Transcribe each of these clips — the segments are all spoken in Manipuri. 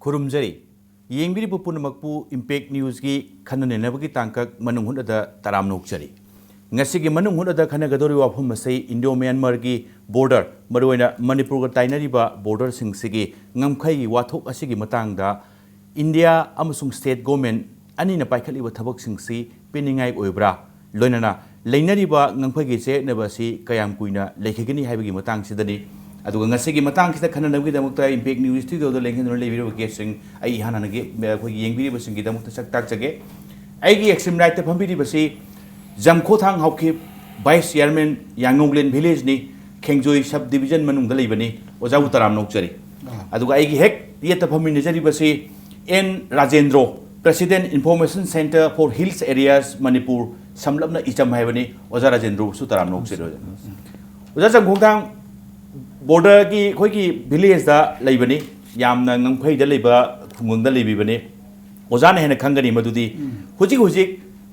खुरुमजरी येंबिरिबु पुनमकपु इम्पैक्ट न्यूज़ की खननेनबगी तांकक मनुंग हुनदा तराम नोकचरी ngasiगी मनुंग हुनदा खनगदोरि वाफम मसै इंडो म्यांमार की बॉर्डर मरुइना मणिपुर का ताइनरिबा बॉर्डर सिंगसिगी ngamkhai wathok asigi matangda India अमसुंग स्टेट गवर्नमेंट अनिना पाइखलिबा थबक सिंगसि पिनिंगाइ ओइब्रा लोइनाना लेनरिबा ngamkhai चे नबसि कयाम कुइना लेखिगनि हाइबगी मतंग सिदनि अदुगा ngasiगी मतंग सिदा खननबगी दमुक्ता इम्पैक्ट न्यूज़ स्टूडियो दो लेंगन लेबिरो गेसिंग आई हानानगे खoi येंबिरिबा सिंगी दमुक्ता सक ताक जगे आइगी एक्सट्रीम राइट फंबिरिबसि Jamkhothang Haokip vice chairman Yangonglen village नि खेंगजोई सब डिवीजन मनुंग दलेबनि ओजाउ तराम नोकचरी अदुगा आइगी हेक येत फमिनजरिबसि N Rajendro president information centre for hills areas Manipur समलबना इचम हाइबनि ओजा राजेंद्रो सु तराम नोकचरी ओजा जमखोथांग बॉर्डर की खोई विलेज दा लेबनि यामना ngamkhai दा लेबा खुंगंग दा लेबिबनि ओजाना हेन खंगनि मदुदि हुजिक हुजिक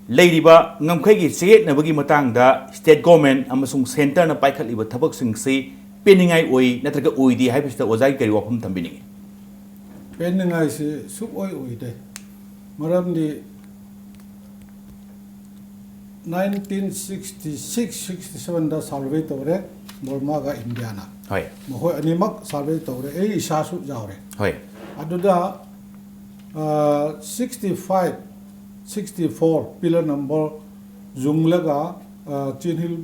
लेरिबा ngamkhai की चेतनबगी मतंगदा स्टेट गवर्नमेंट अमसुंग सेंटर ना पाइखलिबा थबक सिंगसि पेनिंगाइ ओइ नत्रगा ओइदि हाइबसिदा ओजाई करि वाफम थंबिनिंग पेनिंगाइ से सुक ओइ ओइदे मरमदि 1966-67 दा सर्वे तौरे बर्मा का इंडिया ना होय महोय अनिमक सर्वे तौरे ए इसासु जावरे होय अदुदा 65-64 पिलर नंबर जुंगलगा चिनहिल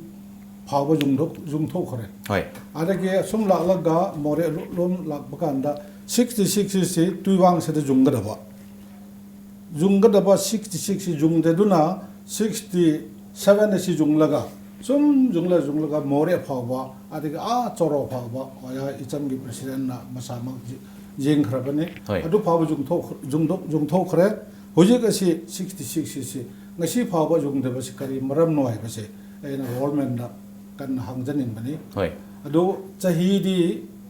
फाव जुंगथो खरे होय आदगे सुम लालगा मोरे लोम लाबकांदा 66 से तुइवांग से जुंगदबा 66 जुंगदेदुना 67 से जुंगलगा सुम जुंगलगा मोरे फावबा आदगे आ चोरो फावबा ओया इचम की प्रेसिडेंट ना मसामक जेंग खरबने अदु फाव जुंगथो खरे हुजिक असि 66 से ngasi फावबा जुंगदेबा से करी मरम नो हाइबसे एना गवर्नमेंट ना कन हांगजनिंग बनी होय अदु चहीदी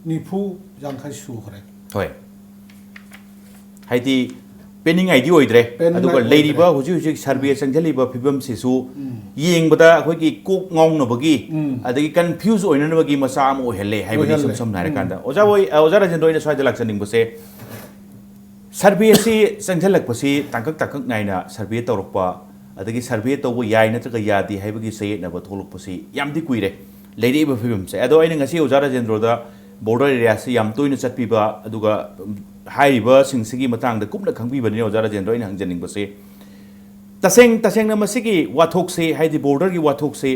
निफु यांखाइ सु खरे होय हाइदि पेनिंग आइदि ओइद्रे अदुगा लेरिबा हुजिक सर्वे संजलिबा फिबम सिसु येंगबदा अखोइगी कोक ngongनबगी अदगी कंफ्यूज ओइननबगी मसा अम ओहेले हाइबनि सम नारकांदा ओजा राजेंद्र ओइना स्वाइदा लाक्सनिंगबसे सर्वे से संजलकपसि तांकक नाइना सर्वे तौरकपा अदगी सर्वे तौबो याय नत्रगा यादि हाइबगी सयेनब थोलकपसि यामदि कुइरे लेरिबा फिबम से अदो ओइना ngasi ओजा राजेंद्रदा बॉर्डर एरिया से याम तोइना चटपिबा अदुगा हाइरिबा सिंगसिगी मतंगदा कुपना खंगबिबनि ओजा राजेंद्र ओइना हंजनिंगबसे तसेंग मसिगी वाथोक से हाइदि बॉर्डर की वाथोक से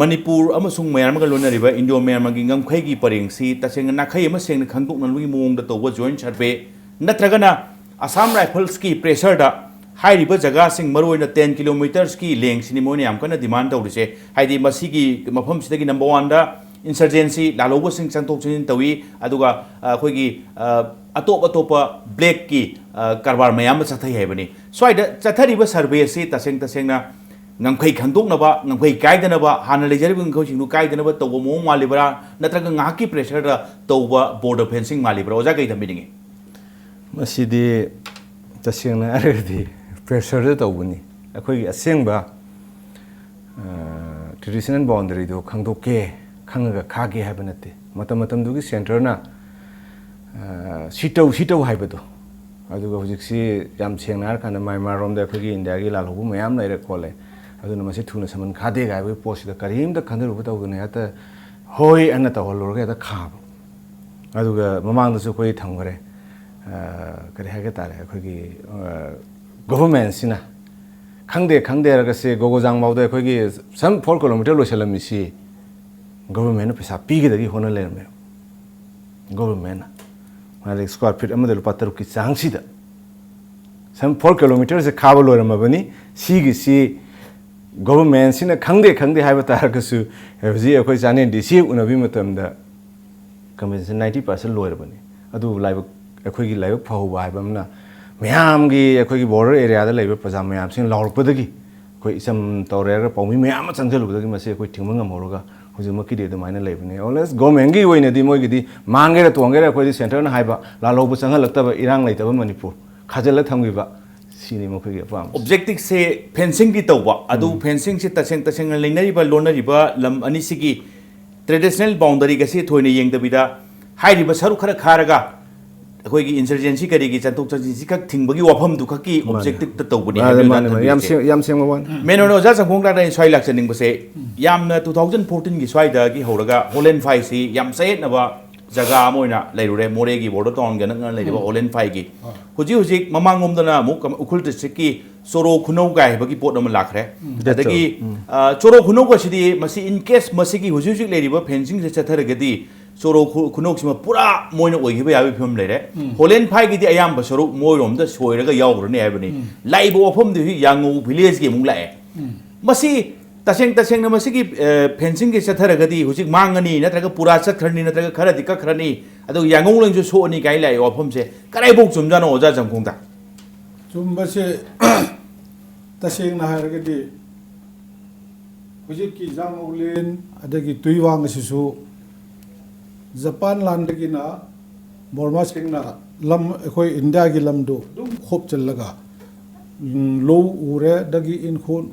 मणिपुर अमसुंग म्यांमार लोनरिबा इंडो म्यांमार की ngamkhai की परेंगसी तसेंग नाखै अमा सेंग खंगतोकनलुगी मोंगदा तौबा जॉइंट सर्वे नत्रगना असम राइफल्स की प्रेशर दा हाइरिबा जगह सिंग मरोइना 10 किलोमीटर्स की लेंग सिनी मोने याम कना डिमांड तौरिसे हाइदि मसिगी मफम सिदगी नंबर 1 दा इंसर्जेंसी लालोबो सिंग चंतोक चिन तवी अदुगा अखोइगी अतोप ब्लैक की कारबार मयाम चथै हैबनी स्वाइदा चथरिबा सर्वे से तसेंगना ngamkhai khangdoknaba ngamkhai kaidनबा हाना लेजरिबा ngamkhai सिंगु काइदनबा तौबो मोंग मालिबरा नत्रगा ngaki प्रेशर दा तौबा बॉर्डर फेंसिंग मालिबरा ओजा कै थंबिनिंगे मसिदि तसेंगना अरगदि प्रेशर दा तौबनी अखोइगी असेंगबा ट्रेडिशनल बाउंड्री दो खंगदोके खंगगा खागे हाइबा नते मतम दुगी सेंटर ना सिटौ हाइबदो अदुगा हुजिक्सी याम सेंगनार काना म्यांमार रोम दा अखोइगी इंडिया की लालौबु मयाम लाइरे खोले अदुना मसे थुना समन खादे गाइबे पोसिदा करीम दा खंदरुबा तौदने याता होय अन तौहलोरगा याता खाब अदुगा ममांगदसु कोइ थंगरे करी हागे तारे अखोइगी गवर्नमेंट सिना खंदे रगसे गोगोजांग बाउदा अखोइगी सम 4 किलोमीटर लोसलमिसी गवर्नमेंट पैसा पीगदगी होना लेरमे गवर्नमेंट मालिक स्क्वायर फीट अमदे लुपा तरुक की चांगसीदा सम 4 किलोमीटर से खाब लोरमबनी सी गवर्नमेंट सिना खंदे हाइबा तारगसु हबजी अखोइ जाने डीसी उनबी मतमदा कमिशन 90% लोरबनी अदु लाइव अखोइगी लाइव फाहुबा हाइबमना मयामगी अखोइगी बॉर्डर एरिया दा लाइव प्रजा मयाम सिन लाउरपदगी कोइ इसम तौरेर पौमी मयाम चंगजलुबदगी मसे कोइ थिंगम ngamoroga हुजुमकी दे दमाइना लेबने ऑलवेस गवर्नमेंट की ओइनदी मोइगिदी मांगेरा तोंगेरा कोइ सेंटर ना हाइबा लालोबु चंगलक्तबा इरांग लेतबा मणिपुर खाजल थंगिबा सिनी मखोइगी पाम ऑब्जेक्टिव से फेंसिंग की तौबा अदु फेंसिंग से तसेंग लेनरिबा लोनरिबा लम अनिसिगी ट्रेडिशनल बाउंड्री गसे थोइने येंगदबिदा हाइरिबा सरु खरा खारगा ꯑꯩꯈꯣꯏꯒꯤ ꯏꯟꯁꯔꯖꯦꯟꯁꯤ ꯀꯔꯤꯒꯤ ꯆꯟꯊꯣꯛ ꯆꯟꯁꯤꯟꯁꯤ ꯈꯛ ꯊꯤꯡꯕꯒꯤ ꯋꯥꯐꯝꯗꯨ ꯈꯛꯀꯤ ꯑꯣꯕꯖꯦꯛꯇꯤꯚꯇ ꯇꯧꯕꯅꯤ ꯃꯥꯅꯦ ꯌꯥꯝ ꯁꯦꯡꯕ ꯋꯥꯅꯤ ꯃꯦꯟ ꯑꯣꯏꯅ ꯑꯣꯖꯥ ꯆꯪꯈꯣꯡꯗꯥꯗ ꯑꯩꯅ ꯁ꯭ꯋꯥꯏ ꯂꯥꯛꯆꯅꯤꯡꯕꯁꯦ ꯌꯥꯝꯅ 2014ꯒꯤ ꯁ꯭ꯋꯥꯏꯗꯒꯤ ꯍꯧꯔꯒ ꯍꯣꯂꯦꯟ ꯐꯥꯏꯁꯤ ꯌꯥꯝ ꯆꯌꯦꯠꯅꯕ ꯖꯒꯥ ꯑꯃ ꯑꯣꯏꯅ ꯂꯩꯔꯨꯔꯦ ꯃꯣꯔꯦꯒꯤ ꯕꯣꯔꯗꯔ ꯇꯥꯎꯟꯒ ꯅꯛꯅ ꯂꯩꯔꯤꯕ ꯍꯣꯂꯦꯟ ꯐꯥꯏꯒꯤ ꯍꯧꯖꯤꯛ ꯃꯃꯥꯡꯂꯣꯝꯗꯅ ꯑꯃꯨꯛ ꯎꯈ꯭ꯔꯨꯜ ꯗꯤꯁꯇ꯭ꯔꯤꯛꯀꯤ ꯆꯣꯔꯣ ꯈꯨꯅꯧ ꯀꯥꯏ ꯍꯥꯏꯕꯒꯤ ꯄꯣꯠ ꯑꯃ ꯂꯥꯛꯈ꯭ꯔꯦ ꯑꯗꯒꯤ ꯆꯣꯔꯣ ꯈꯨꯅꯧ ꯑꯁꯤꯗꯤ ꯃꯁꯤ ꯏꯟ ꯀꯦꯁ ꯃꯁꯤꯒꯤ ꯍꯧꯖꯤꯛ ꯂꯩꯔꯤꯕ ꯐꯦꯟꯁꯤꯡꯁꯦ ꯆꯠꯊꯔꯒꯗꯤ ꯆꯣꯔꯣ ꯈꯨꯅꯧꯁꯤꯃ ꯄꯨꯔꯥ ꯃꯣꯏꯅ ꯑꯣꯏꯈꯤꯕ ꯌꯥꯕꯒꯤ ꯐꯤꯕꯝ ꯂꯩꯔꯦ ꯍꯣꯂꯦꯟ ꯐꯥꯏꯒꯤꯗꯤ ꯑꯌꯥꯝꯕ ꯁꯔꯨꯛ ꯃꯣꯏꯔꯣꯝꯗ ꯁꯣꯏꯔꯒ ꯌꯥꯎꯈ꯭ꯔꯅꯤ ꯍꯥꯏꯕꯅꯤ ꯂꯥꯛꯏꯕ ꯋꯥꯐꯝꯗꯤ ꯍꯧꯖꯤꯛ ꯌꯥꯡꯉꯧ ꯚꯤꯂꯦꯖꯀꯤ ꯑꯃꯨꯛ ꯂꯥꯛꯑꯦ ꯃꯁꯤ ꯇꯁꯦꯡꯅ ꯃꯁꯤꯒꯤ ꯐꯦꯟꯁꯤꯡꯒꯤ ꯆꯠꯊꯔꯒꯗꯤ ꯍꯧꯖꯤꯛ ꯃꯥꯡꯉꯅꯤ ꯅꯠꯇ꯭ꯔꯒ ꯄꯨꯔꯥ ꯆꯠꯈ꯭ꯔꯅꯤ ꯅꯠꯇ꯭ꯔꯒ ꯈꯔꯗꯤ ꯀꯛꯈ꯭ꯔꯅꯤ ꯑꯗꯨꯒ ꯌꯥꯡꯉꯧ ꯂꯩꯁꯨ ꯁꯣꯛꯑꯅꯤ ꯀꯥꯏꯅ ꯂꯥꯛꯏ ꯋꯥꯐꯝꯁꯦ ꯀꯗꯥꯏꯐꯥꯎ ꯆꯨꯝꯖꯥꯅꯣ ꯑꯣꯖꯥ ꯆꯪꯈꯣꯡꯗ ꯆꯨꯝꯕꯁꯦ ꯇꯁꯦꯡꯅ ꯍꯥꯏꯔꯒꯗꯤ ꯍꯧꯖꯤꯛꯀꯤ ꯖꯥꯡꯉꯧꯂꯦꯟ ꯑꯗꯒꯤ ꯇꯨꯏꯋꯥꯡ ꯑꯁꯤꯁꯨ ꯖꯄꯥꯟ ꯂꯥꯟꯗꯒꯤꯅ ꯕꯔꯃꯥꯁꯤꯡꯅ ꯂꯝ ꯑꯩꯈꯣꯏ ꯏꯟꯗꯤꯌꯥꯒꯤ ꯂꯝꯗꯨ ꯑꯗꯨꯝ ꯈꯣꯞꯆꯜꯂꯒ ꯂꯧ ꯎꯔꯦ ꯑꯗꯒꯤ ꯏꯟꯈꯣꯜ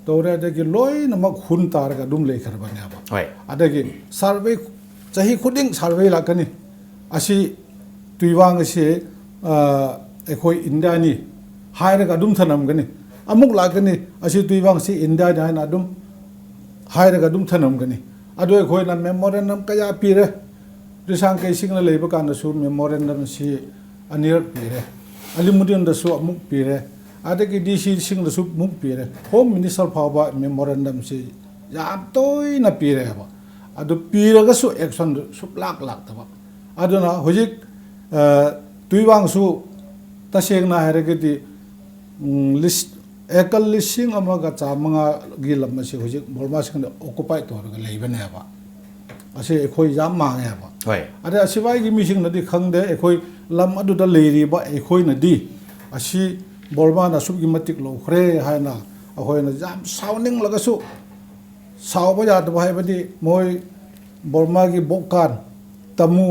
ꯇꯧꯔꯦ ꯑꯗꯒꯤ ꯂꯣꯏꯅꯃꯛ hun ꯇꯥꯔꯒ ꯑꯗꯨꯝ ꯂꯩꯈ꯭ꯔꯕꯅꯦꯕ ꯍꯣꯏ ꯑꯗꯒꯤ ꯁꯔꯚꯦ ꯆꯍꯤ ꯈꯨꯗꯤꯡ ꯁꯔꯚꯦ ꯂꯥꯛꯀꯅꯤ ꯑꯁꯤ ꯇꯨꯏꯋꯥꯡ ꯑꯁꯤ ꯑꯩꯈꯣꯏ ꯏꯟꯗꯤꯌꯥꯅꯤ ꯍꯥꯏꯔꯒ ꯑꯗꯨꯝ ꯊꯅꯝꯒꯅꯤ ꯑꯃꯨꯛ ꯂꯥꯛꯀꯅꯤ ꯑꯁꯤ ꯇꯨꯏꯋꯥꯡꯁꯤ ꯏꯟꯗꯤꯌꯥꯅꯤ ꯍꯥꯏꯅ ꯑꯗꯨꯝ ꯍꯥꯏꯔꯒ ꯑꯗꯨꯝ ꯊꯅꯝꯒꯅꯤ ꯑꯗꯨ ꯑꯩꯈꯣꯏꯅ ꯃꯦꯃꯣꯔꯦꯟꯗꯝ ꯀꯌꯥ ꯄꯤꯔꯦ ꯔꯤꯁꯥꯡꯀꯩꯁꯤꯡꯅ ꯂꯩꯕ ꯀꯥꯟꯗꯁꯨ ꯃꯦꯃꯣꯔꯦꯟꯗꯝꯁꯤ ꯑꯅꯤꯔꯛ ꯄꯤꯔꯦ ꯑꯂꯤꯃꯨꯗꯤꯟꯗꯁꯨ ꯑꯃꯨꯛ ꯄꯤꯔꯦ ꯑꯗꯒꯤ DC ꯁꯤꯡꯗꯁꯨ ꯑꯃꯨꯛ ꯄꯤꯔꯦ ꯍꯣꯝ ꯃꯤꯅꯤꯁꯇꯔ ꯐꯥꯎꯕ ꯃꯦꯃꯣꯔꯦꯟꯗꯝꯁꯤ ꯌꯥꯝ ꯇꯣꯏꯅ ꯄꯤꯔꯦꯕ ꯑꯗꯨ ꯄꯤꯔꯒꯁꯨ ꯑꯦꯛꯁꯟꯗꯨ ꯂꯥꯛꯇꯕ ꯑꯗꯨꯅ ꯍꯧꯖꯤꯛ ꯇꯨꯏꯋꯥꯡꯁꯨ ꯇꯁꯦꯡꯅ ꯍꯥꯏꯔꯒꯗꯤ ꯑꯦꯀꯜ 1,500 ꯂꯝ ꯑꯁꯤ ꯍꯧꯖꯤꯛ ꯕꯔꯃꯥꯁꯤꯡꯅ ꯑꯣꯀꯨꯄꯥꯏ ꯇꯧꯔꯒ ꯂꯩꯕꯅꯦꯕ ꯑꯁꯤ ꯑꯩꯈꯣꯏ ꯌꯥꯝ ꯃꯥꯡꯉꯦꯕ ꯍꯣꯏ ꯑꯗꯩ ꯑꯁꯤꯋꯥꯏꯒꯤ ꯃꯤꯁꯤꯡꯅꯗꯤ ꯈꯪꯗꯦ ꯑꯩꯈꯣꯏ ꯂꯝ ꯑꯗꯨꯗ ꯂꯩꯔꯤꯕ ꯑꯩꯈꯣꯏꯅꯗꯤ ꯑꯁꯤ ꯕꯔꯃꯥꯅ ꯑꯁꯨꯛꯀꯤ ꯃꯇꯤꯛ ꯂꯧꯈ꯭ꯔꯦ ꯍꯥꯏꯅ ꯑꯩꯈꯣꯏꯅ ꯌꯥꯝ ꯁꯥꯎꯅꯤꯡꯂꯒꯁꯨ ꯁꯥꯎꯕ ꯌꯥꯗꯕ ꯍꯥꯏꯕꯗꯤ ꯃꯣꯏ ꯕꯔꯃꯥꯒꯤ ꯕꯣꯛꯀꯥꯟ ꯇꯃꯨ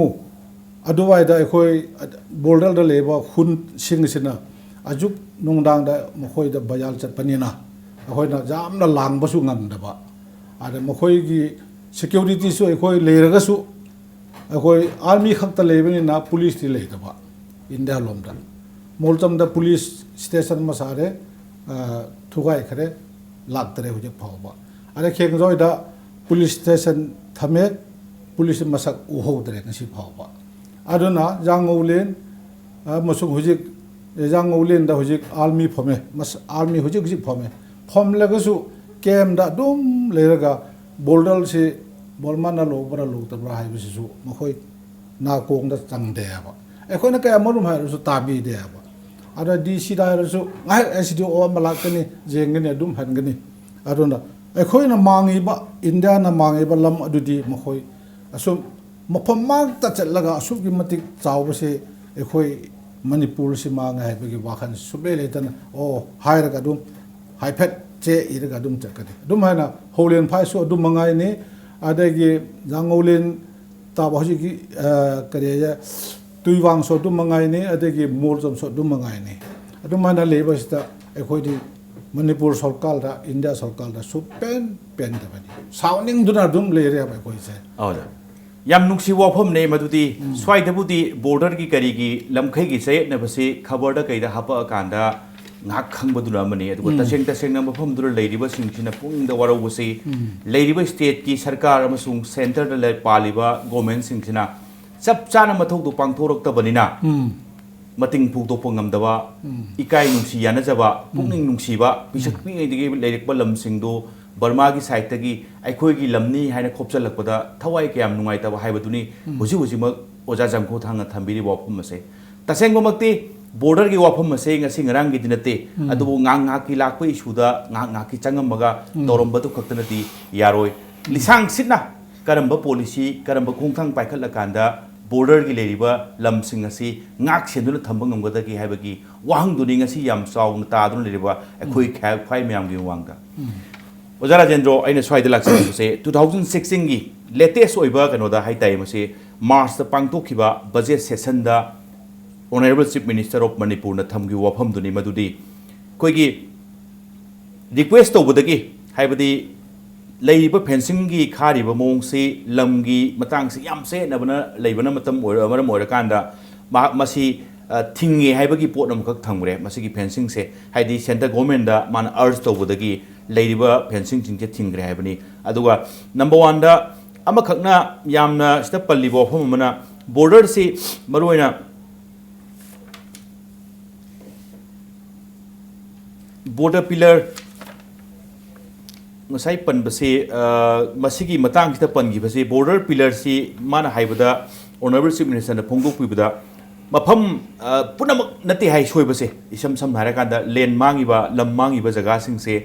ꯑꯗꯨꯋꯥꯏꯗ ꯑꯩꯈꯣꯏ ꯕꯣꯔꯗꯔꯗ ꯂꯩꯕ ꯈꯨꯟꯁꯤꯡꯁꯤꯅ ꯑꯖꯨꯛ ꯅꯨꯡꯗꯥꯡꯗ ꯃꯈꯣꯏꯗ ꯕꯌꯥꯜ ꯆꯠꯄꯅꯤꯅ ꯑꯩꯈꯣꯏꯅ ꯌꯥꯝꯅ ꯂꯥꯡꯕꯁꯨ ꯉꯝꯗꯕ ꯑꯗ ꯃꯈꯣꯏꯒꯤ ꯁꯦꯀ꯭ꯌꯨꯔꯤꯇꯤꯁꯨ ꯑꯩꯈꯣꯏ ꯂꯩꯔꯒꯁꯨ ꯑꯩꯈꯣꯏ ꯑꯥꯔꯃꯤ ꯈꯛꯇ ꯂꯩꯕꯅꯤꯅ ꯄꯨꯂꯤꯁꯇꯤ ꯂꯩꯇꯕ ꯏꯟꯗꯤꯌꯥ ꯂꯣꯝꯗ ꯃꯣꯜꯇꯝꯗ ꯄꯨꯂꯤꯁ ꯁ꯭ꯇꯦꯁꯟ ꯑꯃ ꯁꯥꯔꯦ ꯊꯨꯒꯥꯏꯈ꯭ꯔꯦ ꯂꯥꯛꯇꯔꯦ ꯍꯧꯖꯤꯛ ꯐꯥꯎꯕ ꯑꯗꯩ ꯈꯦꯡꯖꯣꯏꯗ ꯄꯨꯂꯤꯁ ꯁ꯭ꯇꯦꯁꯟ ꯊꯝꯃꯦ ꯄꯨꯂꯤꯁ ꯃꯁꯛ ꯎꯍꯧꯗ꯭ꯔꯦ ꯉꯁꯤ ꯐꯥꯎꯕ ꯑꯗꯨꯅ ꯖꯥꯡꯉꯧꯂꯦꯟ ꯑꯃꯁꯨꯡ ꯍꯧꯖꯤꯛ ꯖꯥꯡꯉꯧꯂꯦꯟꯗ ꯍꯧꯖꯤꯛ ꯑꯥꯔꯃꯤ ꯐꯝꯃꯦ ꯑꯥꯔꯃꯤ ꯍꯧꯖꯤꯛ ꯐꯝꯃꯦ ꯐꯝꯂꯒꯁꯨ ꯀꯦꯝꯗ ꯑꯗꯨꯝ ꯂꯩꯔꯒ ꯕꯣꯔꯗꯔꯁꯤ ꯕꯔꯃꯥꯅ ꯂꯧꯕ꯭ꯔꯥ ꯂꯧꯗꯕ꯭ꯔꯥ ꯍꯥꯏꯕꯁꯤꯁꯨ ꯃꯈꯣꯏ ꯅꯥꯀꯣꯡꯗ ꯆꯪꯗꯦꯕ ꯑꯩꯈꯣꯏꯅ ꯀꯌꯥꯃꯔꯨꯝ ꯍꯥꯏꯔꯁꯨ ꯇꯥꯕꯤꯗꯦꯕ ꯑꯗ DC ꯍꯥꯏꯔꯁꯨ ꯉꯥꯏꯍꯥꯛ SDO ꯑꯃ ꯂꯥꯛꯀꯅꯤ ꯌꯦꯡꯒꯅꯤ ꯑꯗꯨꯝ ꯍꯟꯒꯅꯤ ꯑꯗꯨꯅ ꯑꯩꯈꯣꯏꯅ ꯃꯥꯡꯉꯤꯕ ꯏꯟꯗꯤꯌꯥꯅ ꯃꯥꯡꯉꯤꯕ ꯂꯝ ꯑꯗꯨꯗꯤ ꯃꯈꯣꯏ ꯑꯁꯨꯝ ꯃꯐꯝ ꯃꯥꯡꯇ ꯆꯠꯂꯒ ꯑꯁꯨꯛꯀꯤ ꯃꯇꯤꯛ ꯆꯥꯎꯕꯁꯦ ꯑꯩꯈꯣꯏ ꯃꯅꯤꯄꯨꯔꯁꯤ ꯃꯥꯡꯉꯦ ꯍꯥꯏꯕꯒꯤ ꯋꯥꯈꯜ ꯁꯨꯛꯂꯩ ꯂꯩꯇꯅ ꯍꯥꯏꯔꯒ ꯑꯗꯨꯝ ꯍꯥꯏꯐꯦꯠ ꯆꯦ ꯏꯔꯒ ꯑꯗꯨꯝ ꯆꯠꯀꯅꯤ ꯑꯗꯨꯝ ꯍꯥꯏꯅ ꯍꯣꯂꯦꯟ ꯐꯥꯏꯁꯨ ꯑꯗꯨꯝ ꯃꯉꯥꯏꯅꯤ ꯑꯗꯒꯤ ꯖꯥꯡꯉꯧꯂꯦꯟ ꯇꯥꯕ ꯍꯧꯖꯤꯛꯀꯤ ꯀꯔꯤ ꯇꯨꯏꯋꯥꯡꯁꯨ ꯑꯗꯨꯝ ꯃꯉꯥꯏꯅꯤ ꯑꯗꯒꯤ ꯃꯣꯜꯖꯝꯁꯨ ꯑꯗꯨꯝ ꯃꯉꯥꯏꯅꯤ ꯑꯗꯨꯃꯥꯏꯅ ꯂꯩꯕꯁꯤꯗ ꯑꯩꯈꯣꯏꯗꯤ ꯃꯅꯤꯄꯨꯔ ꯁꯔꯀꯥꯔꯗ ꯏꯟꯗꯤꯌꯥ ꯁꯔꯀꯥꯔꯗ ꯄꯦꯟꯗꯕꯅꯤ ꯁꯥꯎꯅꯤꯡꯗꯨꯅ ꯑꯗꯨꯝ ꯂꯩꯔꯦꯕ ꯑꯩꯈꯣꯏꯁꯦ ಹೌದು ꯌꯥꯝ ꯅꯨꯡꯁꯤꯕ ꯋꯥꯐꯝꯅꯦ ꯃꯗꯨꯗꯤ ꯁ꯭ꯋꯥꯏꯗꯕꯨꯗꯤ ꯕꯣꯔꯗꯔꯒꯤ ꯀꯔꯤꯒꯤ ꯂꯝꯈꯩꯒꯤ ꯆꯌꯦꯠꯅꯕꯁꯤ ꯈꯕꯔꯗ ꯀꯩꯗ ꯍꯥꯞꯄꯛꯑꯀꯥꯟꯗ ꯉꯥꯏꯍꯥꯛ ꯈꯪꯕꯗꯨꯅ ꯑꯃꯅꯤ ꯑꯗꯨꯒ ꯇꯁꯦꯡꯅ ꯃꯐꯝꯗꯨꯗ ꯂꯩꯔꯤꯕꯁꯤꯡꯁꯤꯅ ꯄꯨꯛꯅꯤꯡꯗ ꯋꯥꯔꯧꯕꯁꯤ ꯂꯩꯔꯤꯕ ꯁ꯭ꯇꯦꯠꯀꯤ ꯁꯔꯀꯥꯔ ꯑꯃꯁꯨꯡ ꯁꯦꯟꯇꯔꯗ ꯄꯥꯜꯂꯤꯕ ꯒꯣꯔꯃꯦꯟꯁꯤꯡꯁꯤꯅ ꯆꯞ ꯆꯥꯅ ꯃꯊꯧꯗꯣ ꯄꯥꯡꯊꯣꯔꯛꯇꯕꯅꯤꯅ ꯃꯇꯤꯡ ꯐꯣꯡꯗꯣꯛꯄ ꯉꯝꯗꯕ ꯏꯀꯥꯏ ꯅꯨꯡꯁꯤ ꯌꯥꯅꯖꯕ ꯄꯨꯛꯅꯤꯡ ꯅꯨꯡꯁꯤꯕ ꯄꯤꯁꯛ ꯄꯤꯛꯏꯉꯩꯗꯒꯤ ꯂꯩꯔꯛꯄ ꯂꯝꯁꯤꯡꯗꯨ ꯕꯔꯃꯥꯒꯤ ꯁꯥꯏꯠꯇꯒꯤ ꯑꯩꯈꯣꯏꯒꯤ ꯂꯝꯅꯤ ꯍꯥꯏꯅ ꯈꯣꯞꯆꯜꯂꯛꯄꯗ ꯊꯋꯥꯏ ꯀꯌꯥꯝ ꯅꯨꯡꯉꯥꯏꯇꯕ ꯍꯥꯏꯕꯗꯨꯅꯤ ꯍꯧꯖꯤꯛꯃꯛ ꯑꯣꯖꯥ ꯖꯪꯈꯣꯊꯥꯡꯅ ꯊꯝꯕꯤꯔꯤꯕ ꯋꯥꯐꯝ ꯑꯁꯦ ꯇꯁꯦꯡꯕꯃꯛꯇꯤ ꯕꯣꯔꯗꯔꯒꯤ ꯋꯥꯐꯝ ꯑꯁꯦ ꯉꯁꯤ ꯉꯔꯥꯡꯒꯤꯗꯤ ꯅꯠꯇꯦ ꯑꯗꯨꯕꯨ ꯉꯥꯏꯍꯥꯛꯀꯤ ꯂꯥꯛꯄ ꯏꯁꯨꯗ ꯉꯥꯏꯍꯥꯛꯀꯤ ꯆꯪꯉꯝꯃꯒ ꯇꯧꯔꯝꯕꯗꯨ ꯈꯛꯇꯅꯗꯤ ꯌꯥꯔꯣꯏ ꯂꯤꯁꯥꯡ ꯁꯤꯠꯅ ꯀꯔꯝꯕ ꯄꯣꯂꯤꯁꯤ ꯀꯔꯝꯕ ꯈꯣꯡꯊꯥꯡ ꯄꯥꯏꯈꯠꯂꯀꯥꯟꯗ ꯕꯣꯔꯗꯔꯒꯤ ꯂꯩꯔꯤꯕ ꯂꯝꯁꯤꯡ ꯑꯁꯤ ꯉꯥꯛ ꯁꯦꯟꯗꯨꯅ ꯊꯝꯕ ꯉꯝꯒꯗꯒꯦ ꯍꯥꯏꯕꯒꯤ ꯋꯥꯍꯪꯗꯨꯅꯤ ꯉꯁꯤ ꯌꯥꯝ ꯆꯥꯎꯅ ꯇꯥꯗꯨꯅ ꯂꯩꯔꯤꯕ ꯑꯩꯈꯣꯏ ꯈ꯭ꯋꯥꯏ ꯃꯌꯥꯝꯒꯤ ꯃꯃꯥꯡꯗ ꯑꯣꯖꯥ ꯔꯥꯖꯦꯟꯗ꯭ꯔꯣ ꯑꯩꯅ ꯁ꯭ꯋꯥꯏꯗ ꯂꯥꯛꯆꯔꯤꯕꯁꯦ 2016ꯒꯤ ꯂꯦꯇꯦꯁ ꯑꯣꯏꯕ ꯀꯩꯅꯣꯗ ꯍꯥꯏꯇꯥꯔꯦ ꯃꯁꯤ ꯃꯥꯔꯆꯇ ꯄꯥꯡꯊꯣꯛꯈꯤꯕ ꯕꯖꯦꯠ ꯁꯦꯁꯟꯗ ꯑꯣꯅꯔꯦꯕꯜ ꯆꯤꯐ ꯃꯤꯅꯤꯁꯇꯔ ꯑꯣꯐ ꯃꯅꯤꯄꯨꯔꯅ ꯊꯝꯈꯤꯕ ꯋꯥꯐꯝꯗꯨꯅꯤ ꯃꯗꯨꯗꯤ ꯑꯩꯈꯣꯏꯒꯤ ꯔꯤꯀ꯭ꯋꯦꯁ ꯇꯧꯕꯗꯒꯤ ꯍꯥꯏꯕꯗꯤ ꯂꯩꯔꯤꯕ ꯐꯦꯟꯁꯤꯡꯒꯤ ꯈꯥꯔꯤꯕ ꯃꯑꯣꯡꯁꯤ ꯂꯝꯒꯤ ꯃꯇꯥꯡꯁꯤ ꯌꯥꯝ ꯆꯌꯦꯠꯅꯕꯅ ꯂꯩꯕꯅ ꯃꯔꯝ ꯑꯣꯏꯔꯀꯥꯟꯗ ꯃꯁꯤ ꯊꯤꯡꯉꯦ ꯍꯥꯏꯕꯒꯤ ꯄꯣꯠ ꯑꯃꯈꯛ ꯊꯝꯈ꯭ꯔꯦ ꯃꯁꯤꯒꯤ ꯐꯦꯟꯁꯤꯡꯁꯦ ꯍꯥꯏꯗꯤ ꯁꯦꯟꯇꯔ ꯒꯣꯔꯃꯦꯟꯗ ꯃꯥꯅ ꯑꯔꯖ ꯇꯧꯕꯗꯒꯤ ꯂꯩꯔꯤꯕ ꯐꯦꯟꯁꯤꯡꯁꯤꯡꯁꯦ ꯊꯤꯡꯈ꯭ꯔꯦ ꯍꯥꯏꯕꯅꯤ ꯑꯗꯨꯒ ꯅꯝꯕꯔ ꯋꯥꯟꯗ ꯑꯃꯈꯛꯅ ꯌꯥꯝꯅ ꯁꯤꯗ ꯄꯜꯂꯤꯕ ꯋꯥꯐꯝ ꯑꯃꯅ ꯕꯣꯔꯗꯔꯁꯤ ꯃꯔꯨꯑꯣꯏꯅ border pillar ngasai pan base masigi matang kita pan gi base border pillar si mana haibada honorable chief minister na phongdok pibada mafam punamak nati hai soi base isam sam hara kanda len mangi ba lam mangi ba jaga sing se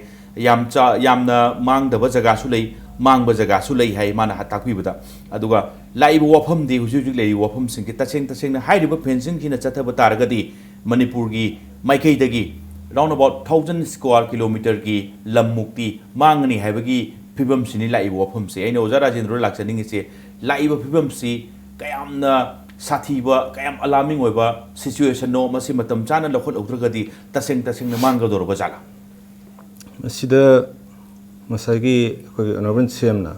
yamna mang da ba jaga su lei mang ba jaga su lei hai mana hatak pibada aduga laibu wafam di huju lei wafam sing ki taseng na hairiba fencing ki na chathaba taragadi manipur gi maikai dagi round about 1000 square kilometer ki lam mukti mangani haibagi phibam sini laibu wafam se aina oja rajendra lakchaning se laibu phibam si kayamna sathiba kayam alarming oiba situation no masi matam chana lokhol utragadi taseng na mangga dorba jala masida masagi khoi honorable cm na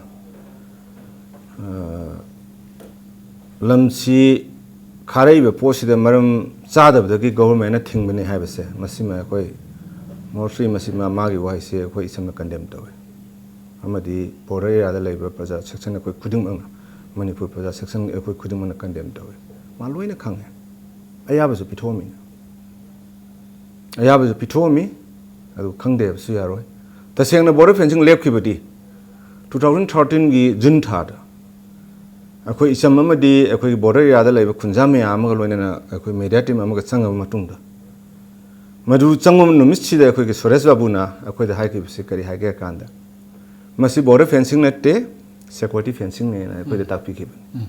lamsi kharai be posida maram ꯆꯥꯗꯕꯗꯒꯤ ꯒꯣꯚꯔꯟꯃꯦꯟꯠꯅ ꯊꯤꯡꯕꯅꯤ ꯍꯥꯏꯕꯁꯦ ꯃꯁꯤꯃ ꯑꯩꯈꯣꯏ ꯃꯣꯔꯐ꯭ꯔꯤ ꯃꯁꯤꯃ ꯃꯥꯒꯤ ꯋꯥꯍꯩꯁꯦ ꯑꯩꯈꯣꯏ ꯏꯁꯝꯅ ꯀꯟꯗꯦꯝ ꯇꯧꯏ ꯑꯃꯗꯤ ꯕꯣꯔꯗꯔ ꯑꯦꯔꯤꯌꯥꯗ ꯂꯩꯕ ꯄ꯭ꯔꯖꯥ ꯁꯦꯛꯁꯟ ꯑꯩꯈꯣꯏ ꯈꯨꯗꯤꯡꯃꯛꯅ ꯃꯅꯤꯄꯨꯔ ꯄ꯭ꯔꯖꯥ ꯁꯦꯛꯁꯟ ꯑꯩꯈꯣꯏ ꯈꯨꯗꯤꯡꯃꯛꯅ ꯀꯟꯗꯦꯝ ꯇꯧꯏ ꯃꯥ ꯂꯣꯏꯅ ꯈꯪꯉꯦ ꯑꯌꯥꯕꯁꯨ ꯄꯤꯊꯣꯛꯑꯝꯃꯤ ꯑꯌꯥꯕꯁꯨ ꯄꯤꯊꯣꯛꯑꯝꯃꯤ ꯑꯗꯨ ꯈꯪꯗꯦꯕꯁꯨ ꯌꯥꯔꯣꯏ ꯇꯁꯦꯡꯅ ꯕꯣꯔꯗꯔ ꯐꯦꯟꯁꯤꯡ ꯂꯦꯞꯈꯤꯕꯗꯤ 2013ꯒꯤ ꯖꯨꯟ ꯊꯥꯗ ꯑꯩꯈꯣꯏ ꯏꯆꯝ ꯑꯃꯗꯤ ꯑꯩꯈꯣꯏꯒꯤ ꯕꯣꯔꯗꯔ ꯑꯦꯔꯤꯌꯥꯗ ꯂꯩꯕ ꯈꯨꯟꯖꯥ ꯃꯌꯥꯝ ꯑꯃꯒ ꯂꯣꯏꯅꯅ ꯑꯩꯈꯣꯏ ꯃꯦꯗꯤꯌꯥ ꯇꯤꯝ ꯑꯃꯒ ꯆꯪꯉꯕ ꯃꯇꯨꯡꯗ ꯃꯗꯨ ꯆꯪꯕ ꯅꯨꯃꯤꯠꯁꯤꯗ ꯑꯩꯈꯣꯏꯒꯤ ꯁꯨꯔꯦꯁ ꯕꯥꯕꯨꯅ ꯑꯩꯈꯣꯏꯗ ꯍꯥꯏꯈꯤꯕꯁꯤ ꯀꯔꯤ ꯍꯥꯏꯒꯦ ꯀꯥꯟꯗ ꯃꯁꯤ ꯕꯣꯔꯗꯔ ꯐꯦꯟꯁꯤꯡ ꯅꯠꯇꯦ ꯁꯦꯀ꯭ꯌꯨꯔꯤꯇꯤ ꯐꯦꯟꯁꯤꯡꯅꯦꯅ ꯑꯩꯈꯣꯏꯗ ꯇꯥꯛꯄꯤꯈꯤꯕꯅꯤ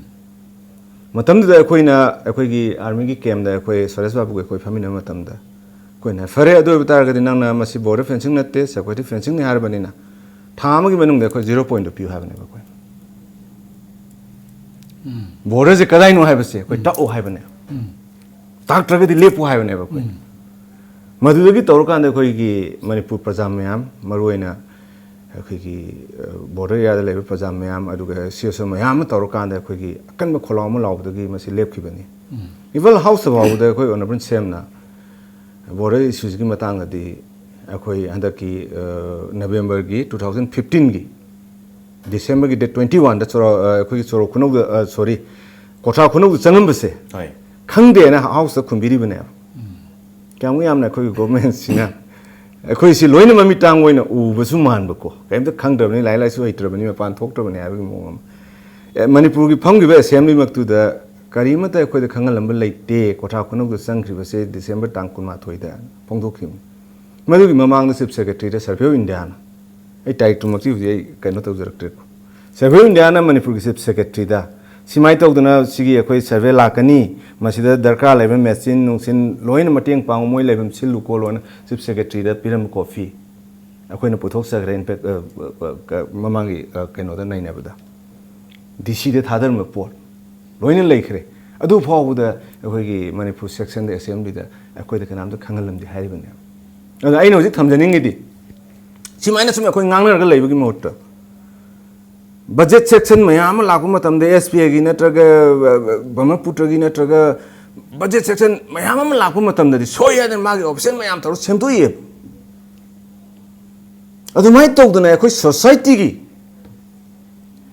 ꯃꯇꯝꯗꯨꯗ ꯑꯩꯈꯣꯏꯅ ꯑꯩꯈꯣꯏꯒꯤ ꯑꯥꯔꯃꯤꯒꯤ ꯀꯦꯝꯗ ꯑꯩꯈꯣꯏ ꯁꯨꯔꯦꯁ ꯕꯥꯕꯨꯒ ꯑꯩꯈꯣꯏ ꯐꯝꯃꯤꯟꯅꯕ ꯃꯇꯝꯗ ꯑꯩꯈꯣꯏꯅ ꯐꯔꯦ ꯑꯗꯨ ꯑꯣꯏꯕ ꯇꯥꯔꯒꯗꯤ ꯅꯪꯅ ꯃꯁꯤ ꯕꯣꯔꯗꯔ ꯐꯦꯟꯁꯤꯡ ꯅꯠꯇꯦ ꯁꯦꯀ꯭ꯌꯨꯔꯤꯇꯤ ꯐꯦꯟꯁꯤꯡꯅꯤ ꯍꯥꯏꯔꯕꯅꯤꯅ ꯊꯥ ꯑꯃꯒꯤ ꯃꯅꯨꯡꯗ ꯑꯩꯈꯣꯏ 0 ꯄꯣꯏꯟꯠ ꯄꯤꯌꯨ ꯍꯥꯏꯕꯅꯦꯕ ꯑꯩꯈꯣꯏ border kadai no haibase koi ta o haibane takragadi lepu haibane ba koi madudagi tawrkanda koi gi manipur praja mayam maruina koi gi border area da leba praja mayam aduga siyaso mayam tawrkanda koi gi akan ma kholawma lawdagi masi lepkhibani even house of da koi honorable semna border issues gi matang adi koi andaki november gi 2015 gi December ki date 21 da choro khoi choro khuno sorry kotha khuno changam base hai khangde na house da khumbiri bane kyam yam na khoi government sina khoi si loina mami tang oina u basu man ba ko kaim da khangdab ni lai lai su haitrab ni pan thok trab ni abi mongam manipur gi phang gi ba assembly maktu da karima ta khoi da khangal lam leite kotha khuno da changkhri base December tang kun ma thoi da phongdokkhim madu gi mamang da chief secretary da survey of india na I type to Maxi, I cannot object. Survey Indiana Manipur Secretary da. Simai talk to now, Sigi, a survey lakani, Masida Darka, Levin Messin, Nusin, Loin Mating Pang, Moy Levin Silukolon, Chief Secretary da Piram Coffee. A queen of Potosa Grain Mamangi cannot nine ever da. Decided Hadar Maport. Loin Lake. I do fall with the Manipur section, the assembly that I quite can the Kangalam the Hariban. I know it comes an ingedi. Si mana sumi akoi ngang na lay bagi motor. Budget section mayam laku matam de SPA gi natraga Brahmaputra gi natraga budget section mayam laku matam de soya de magi option mayam taru sem to ye. Adu mai tok duna akoi society gi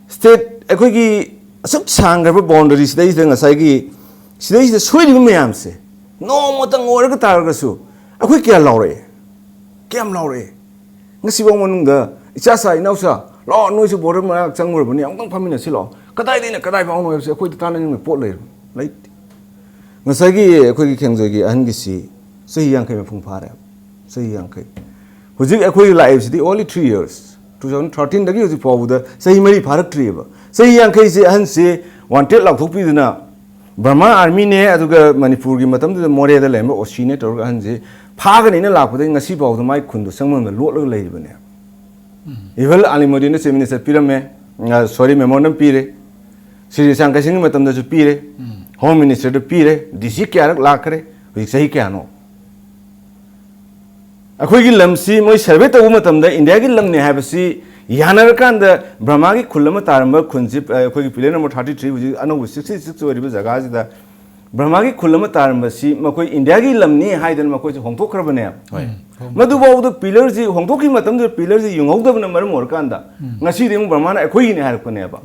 state akoi gi asuk sang ga boundaries dai de ngasai gi sidai de soi ri mayam se no mo tang or ga tar ga su akoi kya laure kyam laure ngasi bong manungda icha sa inausa lo noi su border ma changmur bani amkang phamina silo kadai dina kadai bang noi se khoi ta na pot le lai ngasai gi khoi gi khengjo gi an gi si sei yang kai phung pha re sei yang kai hujik khoi life si only 3 years 2013 dagi hujik pawu da sei mari pharak tri ba sei yang kai se an se wanted lak thok pi dina Burma army ne aduga manipur gi matam da more da lem osine tor an je phagani na lakpade ngasi baw da mai khundu sangmam da lot log lei bane eval alimodi ne semini se pirame sorry memorandum pire sri sang kasing matam da ju pire home minister da pire dc kya la kare wi sahi kya no akhoi gi lamsi moi survey ta matam da india gi lam ne habasi yanar kan da brahma gi khulama taramba khunji akhoi gi pile number 33 wi ano 66 ori ba jaga ji da Brahma की खुलम तारमसी मकोई इंडिया की लमनी हाइदन मकोई से होंथोखरबने होय मधुबावद पिलर से होंथोखी मतम पिलर से युंगौदबन मरम ओरकांदा ngasi de ब्रह्मा ना अखोई ने हारपनेबा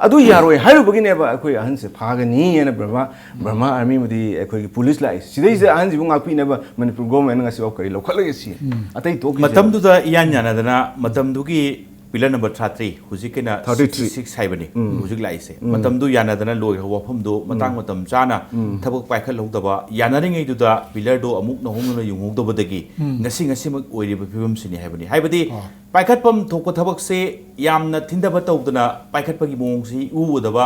अदु यारोय हारबगिनेबा अखोई अहन से फागनी एना ब्रह्मा आर्मी मदी अखोई पुलिस लाई सिदे से अहन जिबु ngakpiनेबा मणिपुर गवर्नमेंट ngasi बाव करी लखलगे सी अतै तो मतम दुदा यान यानादना मतम दुगी पिलर नंबर 33 हुजिकेना 36 हाइबनी हुजिक लाइसे मतम दु यानादना लोय वफम दो मतंग मतम चाना थबक पाइखल लौदबा यानारिङै दुदा पिलर दो अमुक नहोंगना युंगौदबदगी ngasi ngasi मक ओइरिबा फिबम सिनि हाइबनी हाइबदी पाइखतपम थोको थबक से यामना थिंदबा तौदना पाइखतपगी मोंगसी उवदबा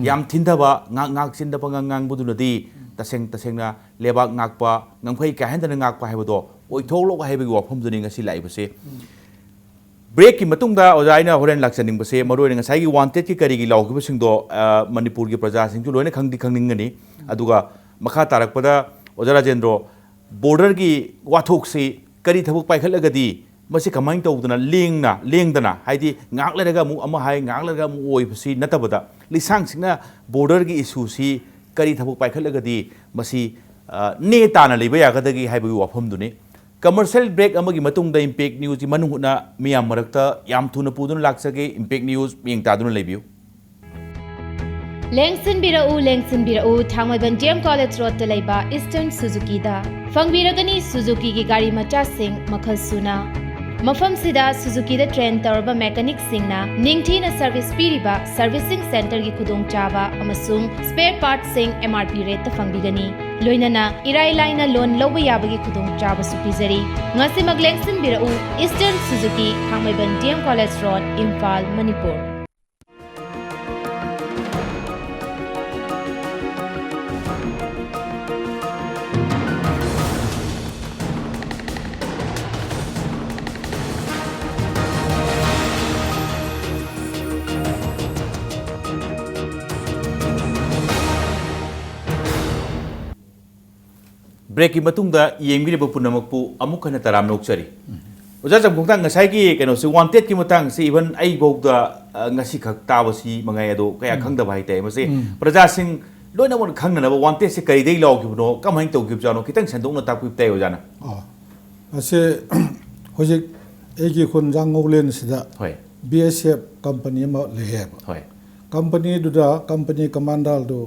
याम थिंदबा ngak सिन्दबा ngang बुदुनदी तसेंगना लेबाक ngakpa ngangफै काहेंदना ngakpa हाइबदो ओइथोलक हाइबगी वफम दुनि ngasi लाइबसे ब्रेक की मतुंगदा ओजाइना होरेन लाक्सनिंग बसे मरोय ngसाई की वांटेड की करीगी लाउगिब सिंगदो मणिपुर की प्रजा सिंगजु लोइना खंगदी खंगनिंगनी अदुगा मखा तारकपदा ओजा राजेंद्र बॉर्डर की वाथोक से करी थबक पाइखलगदी मसे कमाइन तौदना लेंगदना हाइदी ngaklerega mu ama hai ngaklerega mu oibsi natabada lisang singna border की इशू सी करी थबक पाइखलगदी मसी ने ताना लेबा यागदगी हाइबगी वाफम दुनी कमर्शियल ब्रेक अमगी मतुंगदा इम्पैक्ट न्यूज की मनुहुना मियाम मरक्ता याम थुना पुदुन लाक्सगे इम्पैक्ट न्यूज मियंग तादुन लेबियो लेंगसिनबिरऊ थांगमैबन डीएम कॉलेज रोड लेबा ईस्टर्न सुजुकी दा फंगबिरगनी सुजुकी की गाड़ी मचा सिंह मखल सुना मफम सिदा सुजुकी दा ट्रेन तौरबा मैकेनिक सिंगना निंगथीना सर्विस पीरिबा सर्विसिंग सेंटर की खुदोंग चाबा अमसुंग स्पेयर पार्ट सिंग एमआरपी रेट फंगबिगनी लोइनना इराई लाइना लोन लौबा याबगी खुदोंग चाबा सुपिजरी ngasi maglengsинबिरऊ ईस्टर्न सुजुकी थांगमैबन DM college road Imphal Manipur break की मतुंगदा येंगिरिबा पुनमकपु अमुक हन तराम नोकचरी ओजा जमखोंता ngसाई की कनो से वांटेड की मतंग से इवन आई बोगदा ngasi खक ताबसी मंगाय अदो कया खंगदबा हाइते मसे प्रजा सिंह लोइना मन खंगनबा वांटेड से करी देई लावगिबनो कमाइन तौगिब जानो खितंग संदोंना ताकुब तय ओजाना असे होजिक एगी खुन जांगोलेन सिदा होय बीएसएफ कंपनी मा लेहेबा होय कंपनी दुदा कंपनी कमांडर दो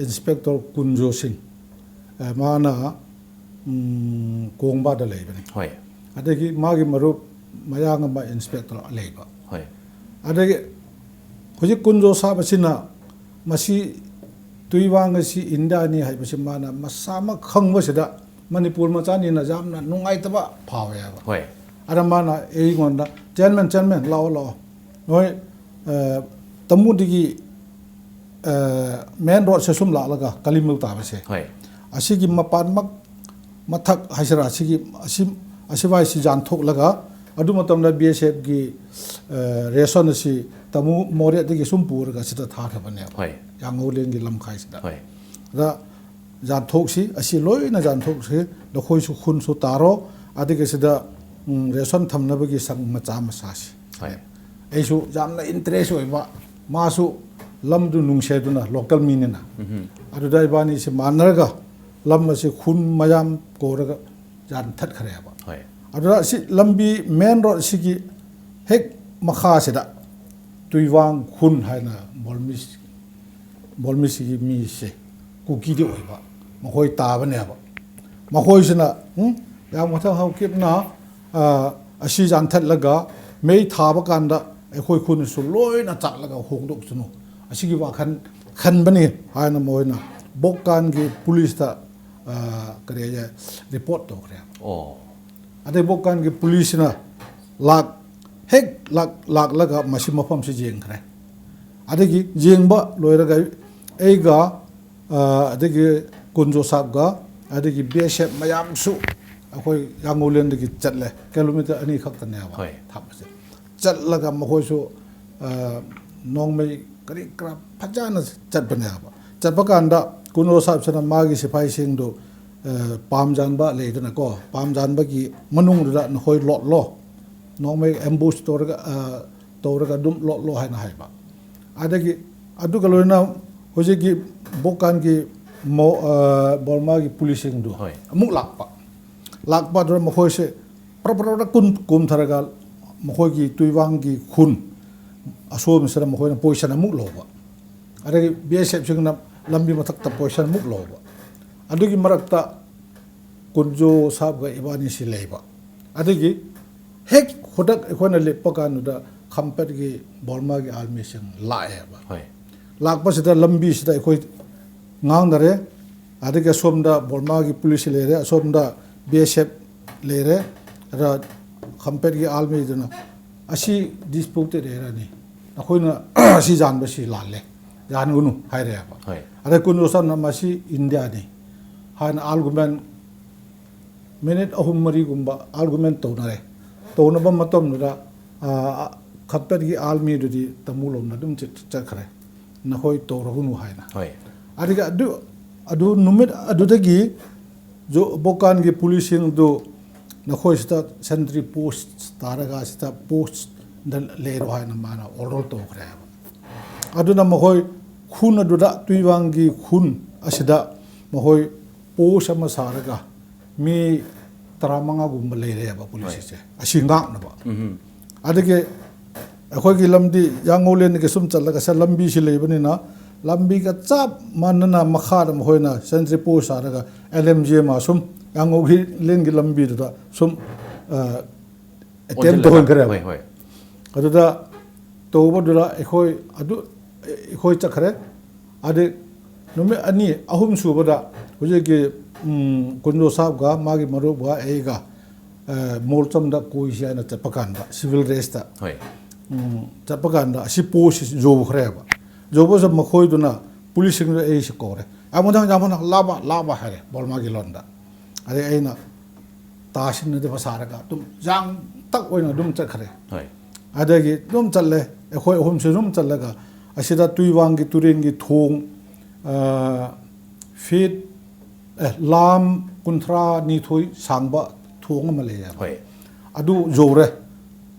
इंस्पेक्टर कुंजो सिंह माना कोंबा दा लेबनी होय अदगी मागी मरुप मयांग मा इंस्पेक्टर लेबा होय अदगी होजि कुंजो साबसिना मसी तुइवांग सी इंडियानी हाइबसि माना मसामा खंगबसिदा मणिपुर मचानी ना जामना नुंगाइतबा फावेबा होय अदा माना एगोंदा चेयरमैन लाओ नोय तमुदिगी मेन रोड से सुम लालगा कलिमुल ताबसे होय असिगी मपानमक मथक हाइसरा असिवाई से जानथोक लगा अदु मतमना बीएसएफ की रेशन से तमु मोरे दगी सुम पुरगा सिदा थाथबने होय यांगोलेन की लमखाइ सिदा होय दा जानथोक सी असि लोइना जानथोक से लखोइ सु खुन सु तारो आदिगे सिदा रेशन थमनबगी संग मचा मसासी होय एसु जामना इंटरेस्ट होइबा मासु लमदु नुंगसेदुना लोकल मीनेना अदुदा इबानी से मानरगा लम से खुन मयाम कोरगा जान थत खरेबा होय अदुदा सि लंबी मेन रोड सिगी हेक मखा सेदा तुइवांग खुन हाइना बोलमिस की मी से कुकी दे होइबा मखोय ताबनेबा मखोय सिना या मथा हाउ किपना असी जान थत लगा मेई थाबा कांदा एखोय खुन सु लोइना चालगा होंदोक सुनु असिगी वाखन खनबनी हाइना मोइना बोकान की पुलिस ता करे रिपोर्ट तो करे ओ अदे बोकान की पुलिस ना लाख हेक लाख लगा मसी मफम से जेंग खरे अदगी जेंगबा लोइरगा एगा अदगी कुंजो साहब अदगी बीएसएफ मयाम सु अखोय यांगोलेन दगी चटले किलोमीटर अनी खक्तने बा थापसे चटलगा मखोयसु नोंगमै करी करा फजाना चटबने बा चटपकांदा कुनो साहब सना मागी सिपाही सिंह दो पाम जानबा लेदना को पाम जानबा की मनुंग दा नखोय लोट लो नोंगमै एम्बुश तोरगा दुम लोट लो हाइना हाइबा अदगी अदुगा लोइना होजे की बोकान की Burma policing do Hoi. amuk lakpa do makhoi se pra kun kum tharagal makhoi gi tuiwang gi khun asom sera makhoi na poison amuk loba are BSF singna lambi mathak ta poison amuk loba adugi marakta kunjo sab ga ibani si leiba adigi hek khodak ekhona lepa kanuda khampet gi Burma gi army sing lae ba hoi lakpa sida lambi sida ekhoi ngang dare adigi somda Burma gi police lere somda BSF lere ra khampet gi army duna asi dispute re ni akhoi si jan ba si lalle jan gunu haire ba hoi are kunjo san masi India ni han argument minute ahum mari gumba argument to nare to na ba matom nura khampet gi army du di tamulom na dum chakre na hoi to rahunu haina hoi adiga adu numit adu dagi jo bokan gi policing do na khoi sta sentry post taraga sta post dal le ro haina mana orol to khre adu na mahoi khun adu da tuiwang gi khun asida mahoi post ama saraga mi taramanga gum le re ba police se asingak na ba adage akhoi gi lamdi yangolen ke sum chalaga sa lambi si lebani na lambi ka chap manana makha da hoina sentry post araga LMG ma sum yango gi len gi lambi da sum attempt to kare hoi hoi adu da to bo da akhoi adu akhoi chakhare ade numi ani ahum su boda huje gi kunjo sab ga magi maru ga eiga molcham da koi sia na chapakan ba civil race ta hoi chapaganda si post job khreba job sa makhoi duna policing re ei sikore amodang jamona laba hare Burma gi londa are aina tasin de pasaraga tum jang tak oina dum chakhre hoi adagi dum challe ekhoi hom se dum challaga asida tuiwang gi turing gi thong feet lam kunthra ni thoi sangba thong ma le ya hoi adu jore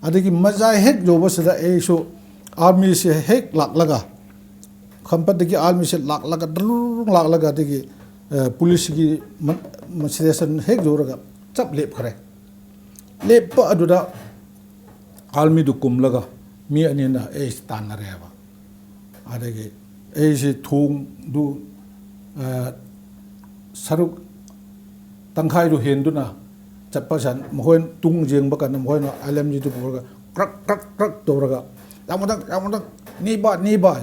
adagi maza hek joba sida eiso army se hek laga khampat dagi army se laga drung laga dagi police gi situation hek joraga chap lep khare lep pa aduda army du kum laga mi anina e stan na reba adagi e se thung du saruk tangkhai du henduna chappasan mohoin tung jeng bakan mohoin LMG tu porga krak toraga yamudak ni ba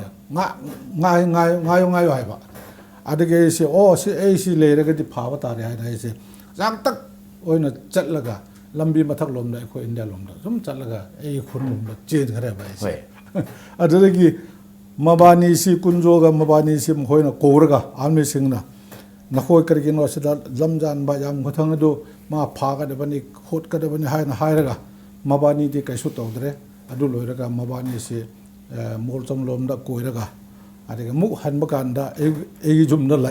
ngayo hai ba adage se o se ac le raga di phawa tare hai dai se jang tak oina chatlaga lambi mathak lom da ko India lom da sum chatlaga ei khun lom da chen khare ba se adage mabani si kunjoga mabani si mohoina koraga army singna nakhoi kargin wasida lamjan ba yang mathang do ma phaga de bani khot ka de bani haina hairaga mabani di kaisu tawdre adu loiraga mabani se molcham lomda koiraga adiga muk hanba kanda egi jumna la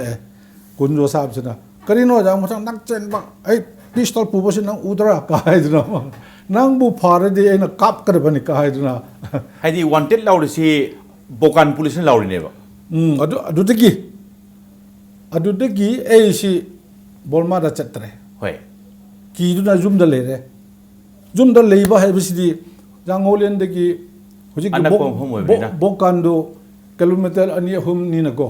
kunjo sab sina karino jang mathang nak chen ba ai pistol pu bosin nang udra ka haidna nang bu phare di ena kap ka de bani ka haidna haidi wanted lauri si bokan police lauri ne ba adu degi ei si Burma da chatre hoi ki du na zoom da leiba hai bisidi jangolen degi hoji bokan do kilometer ani hum ni na go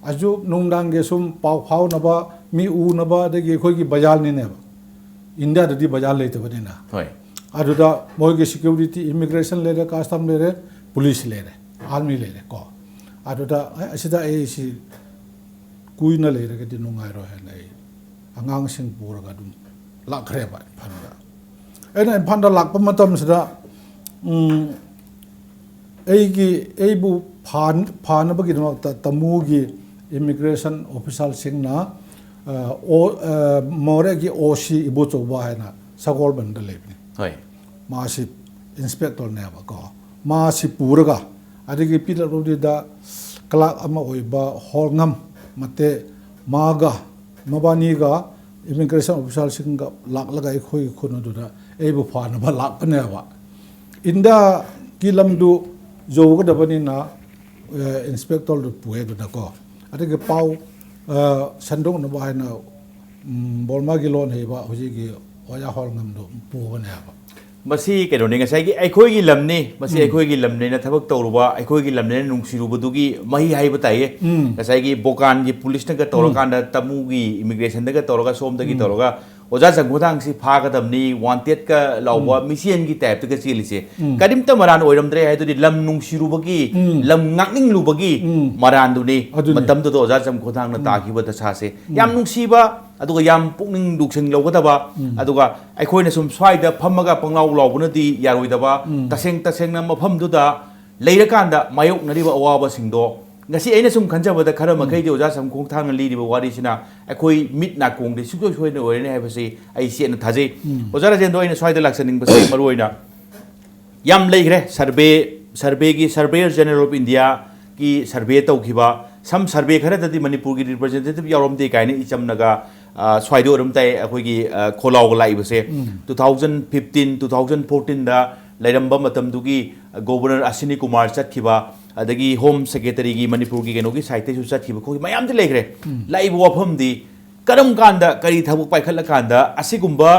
aju nungdang ge sum pau phau na ba mi u na ba degi khoi gi bajal ni ne ba India da di bajal le te bani na hoi adu da moi ge security immigration le re custom le re police le re army le re ko adu da asida ei si kuina le re di nungai ro ha nei angang sing pura ga dum la khre ba phanda ena phanda lak pa matam sida ei bu phan ba gi ta tamu gi immigration official sing na more gi OC ibu cho ba ha na sagol ban da le ni hoi ma si inspector ne ba ko ma si pura ga adigi pila ro di da klak ama oi ba holngam mate maga mabani ga immigration official singa lak lagai khoi khono du da ei bu phana ba lak ne ba inda ki lamdu jo ga da bani na inspector du pue du da ko ate ge pau ꯁꯟꯗꯣꯛ ꯅꯕ ꯍꯥꯏꯅ ꯕꯣꯜꯃꯥꯒꯤ ꯂꯣꯟ ꯍꯩꯕ ꯍꯧꯖꯤꯛꯀꯤ ꯑꯣꯖꯥ ꯍꯣꯜꯉꯝꯗꯣ ꯄꯨꯕꯅꯦꯕ ꯃꯁꯤ ꯀꯩꯅꯣꯅꯤ ꯉꯁꯥꯏꯒꯤ ꯑꯩꯈꯣꯏꯒꯤ ꯂꯝꯅꯤ ꯃꯁꯤ ꯑꯩꯈꯣꯏꯒꯤ ꯂꯝꯅꯦꯅ ꯊꯕꯛ ꯇꯧꯔꯨꯕ ꯑꯩꯈꯣꯏꯒꯤ ꯂꯝꯅꯦꯅ ꯅꯨꯡꯁꯤꯔꯨꯕꯗꯨꯒꯤ ꯃꯍꯩ ꯍꯥꯏꯕ ꯇꯥꯏꯌꯦ ꯉꯁꯥꯏꯒꯤ ꯕꯣꯀꯥꯟꯒꯤ ꯄꯨꯂꯤꯁꯅꯒ ꯇꯧꯔꯀꯥꯟꯗ ꯇꯃꯨꯒꯤ ꯏꯃꯤꯒ꯭ꯔꯦꯁꯟꯗꯒ ꯇꯧꯔꯒ ꯁꯣꯝꯗꯒꯤ ꯇꯧꯔꯒ ꯑꯣꯖꯥ ꯆꯪꯈꯣꯊꯥꯡꯁꯤ ꯐꯥꯒꯗꯕꯅꯤ ꯋꯥꯟꯇꯦꯗꯀ ꯂꯥꯎꯕ ꯃꯤꯁꯦꯟꯒꯤ ꯇꯥꯏꯞꯇꯒ ꯆꯦꯜꯂꯤꯁꯦ ꯀꯔꯤꯝꯇ ꯃꯔꯥꯟ ꯑꯣꯏꯔꯝꯗ꯭रे ꯍꯥꯏꯗꯨꯗꯤ ꯂꯝ ꯅꯨꯡꯁꯤꯔꯨꯕꯒꯤ ꯂꯝ ꯉꯥꯛꯅꯤꯡꯂꯨꯕꯒꯤ ꯃꯔꯥꯟꯗꯨꯅꯤ ꯃꯇꯝꯗꯨꯗ ꯑꯣꯖꯥ ꯆꯪꯈꯣꯊꯥꯡꯅ ꯇꯥꯈꯤꯕ ꯗꯁꯥꯁꯦ ꯌꯥꯝ ꯅꯨꯡꯁꯤꯕ ꯑꯗꯨꯒ ꯌꯥꯝ ꯄꯨꯛꯅꯤꯡ ꯂꯧꯁꯤꯡ ꯂꯧꯒꯗꯕ ꯑꯗꯨꯒ ꯑꯩꯈꯣꯏꯅ ꯁꯨꯝ ꯁ꯭ꯋꯥꯏꯗ ꯐꯝꯃꯒ ꯄꯪꯂꯥꯎ ꯂꯥꯎꯕꯅꯗꯤ ꯌꯥꯔꯣꯏꯗꯕ ꯇꯁꯦꯡꯅ ꯃꯐꯝꯗꯨꯗ ꯂꯩꯔꯀꯥꯟꯗ ꯃꯥꯌꯣꯛꯅꯔꯤꯕ ꯑꯋꯥꯕꯁꯤꯡꯗꯣ ngasi aina sum khanjabada khara makai de oja sam khong thang li riba wari sina akoi mit na kong de sukoi soi na oine ha basi ai se na thaje oja rajen do aina swai da laksaning basi maru oina yam leigre survey gi surveyor general of india ki survey tau khiba sam survey khara dadi manipur gi representative yarom de kaini icham naga swai do rum tai akoi gi kholaw ga lai base 2015 2014 da lairamba matam du gi governor ashini kumar chat khiba adagi home secretary gi manipur gi genogi site su chat khiba khoi mayam de legre laibu wafam di karam kanda kari thabuk pai khala kanda asigumba